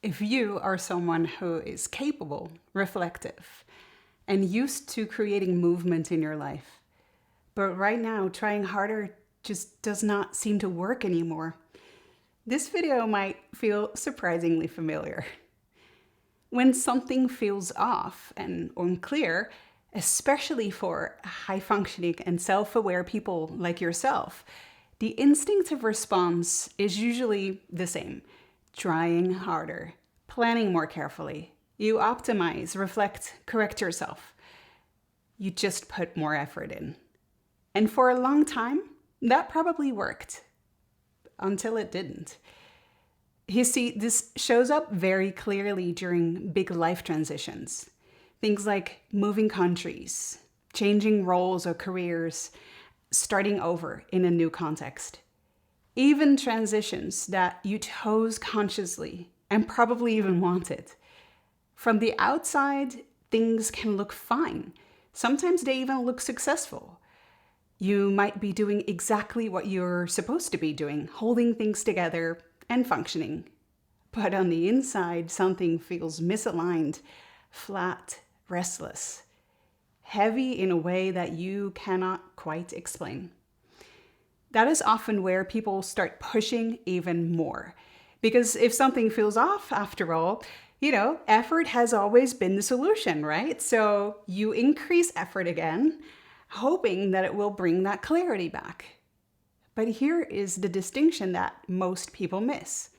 if you are someone who is capable, reflective, and used to creating movement in your life, but right now trying harder just does not seem to work anymore, this video might feel surprisingly familiar. When something feels off and unclear, especially for high-functioning and self-aware people like yourself, the instinctive response is usually the same. Trying harder, planning more carefully. You optimize, reflect, correct yourself. You just put more effort in. And for a long time, that probably worked. Until it didn't. You see, this shows up very clearly during big life transitions. Things like moving countries, changing roles or careers, starting over in a new context. Even transitions that you chose consciously and probably even wanted. From the outside, things can look fine. Sometimes they even look successful. You might be doing exactly what you're supposed to be doing, holding things together and functioning. But on the inside, something feels misaligned, flat, restless, heavy in a way that you cannot quite explain. That is often where people start pushing even more. Because if something feels off, after all, effort has always been the solution, right? So you increase effort again, hoping that it will bring that clarity back. But here is the distinction that most people miss.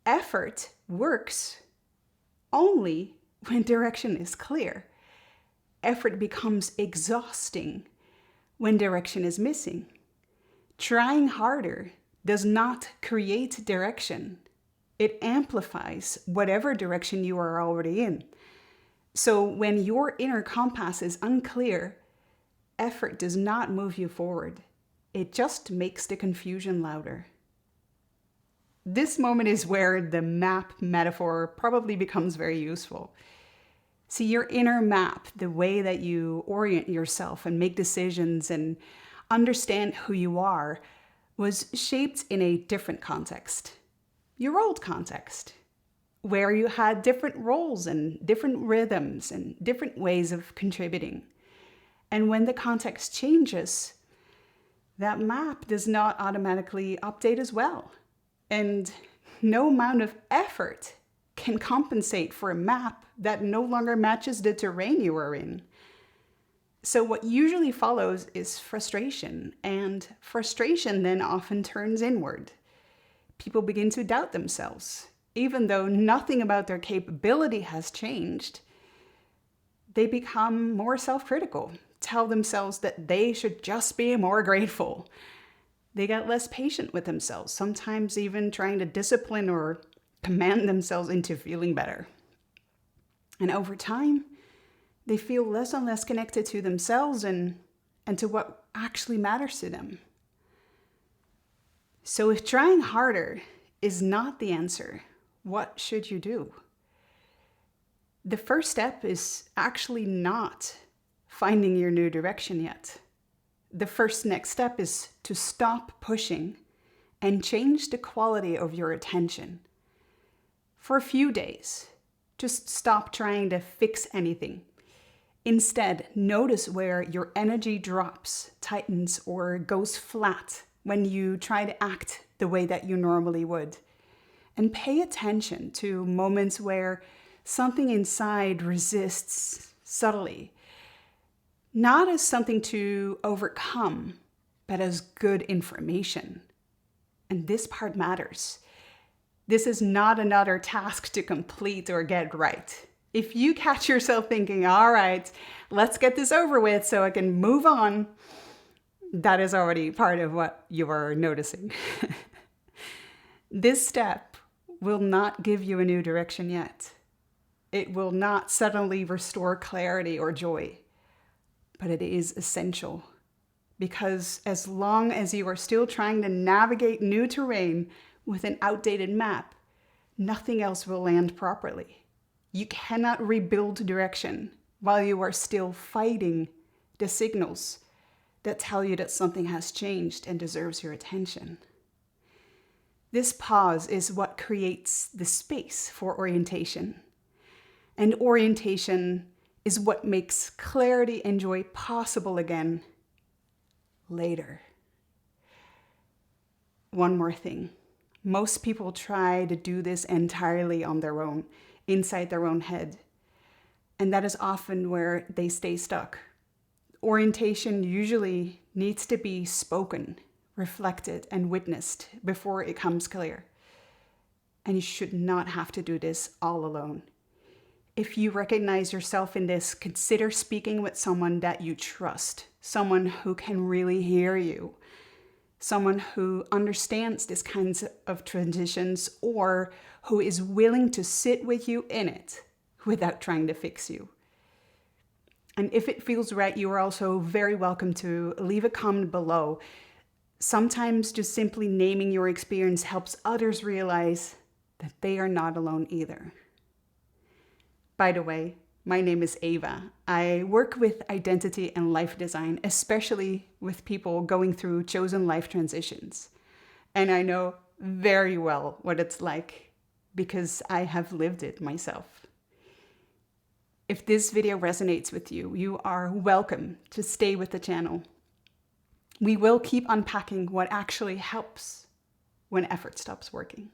Effort works only when direction is clear. Effort becomes exhausting when direction is missing. Trying harder does not create direction. It amplifies whatever direction you are already in. So when your inner compass is unclear, effort does not move you forward. It just makes the confusion louder. This moment is where the map metaphor probably becomes very useful. See, your inner map, the way that you orient yourself and make decisions and understand who you are, was shaped in a different context. Your old context, where you had different roles and different rhythms and different ways of contributing. And when the context changes, that map does not automatically update as well. And no amount of effort can compensate for a map that no longer matches the terrain you are in. So what usually follows is frustration, and frustration then often turns inward. People begin to doubt themselves. Even though nothing about their capability has changed, they become more self-critical, tell themselves that they should just be more grateful. They get less patient with themselves, sometimes even trying to discipline or command themselves into feeling better. And over time, they feel less and less connected to themselves and to what actually matters to them. So if trying harder is not the answer, what should you do? The first step is actually not finding your new direction yet. The first next step is to stop pushing and change the quality of your attention. For a few days, just stop trying to fix anything. Instead, notice where your energy drops, tightens, or goes flat when you try to act the way that you normally would. And pay attention to moments where something inside resists subtly. Not as something to overcome, but as good information. And this part matters. This is not another task to complete or get right. If you catch yourself thinking, all right, let's get this over with so I can move on, that is already part of what you are noticing. This step will not give you a new direction yet. It will not suddenly restore clarity or joy. But it is essential, because as long as you are still trying to navigate new terrain with an outdated map, nothing else will land properly. You cannot rebuild direction while you are still fighting the signals that tell you that something has changed and deserves your attention. This pause is what creates the space for orientation. And orientation is what makes clarity and joy possible again later. One more thing. Most people try to do this entirely on their own, inside their own head. And that is often where they stay stuck. Orientation usually needs to be spoken, reflected, and witnessed before it comes clear. And you should not have to do this all alone. If you recognize yourself in this, consider speaking with someone that you trust, someone who can really hear you, someone who understands these kinds of transitions, or who is willing to sit with you in it without trying to fix you. And if it feels right, you are also very welcome to leave a comment below. Sometimes just simply naming your experience helps others realize that they are not alone either. By the way, my name is Ava. I work with identity and life design, especially with people going through chosen life transitions. And I know very well what it's like because I have lived it myself. If this video resonates with you, you are welcome to stay with the channel. We will keep unpacking what actually helps when effort stops working.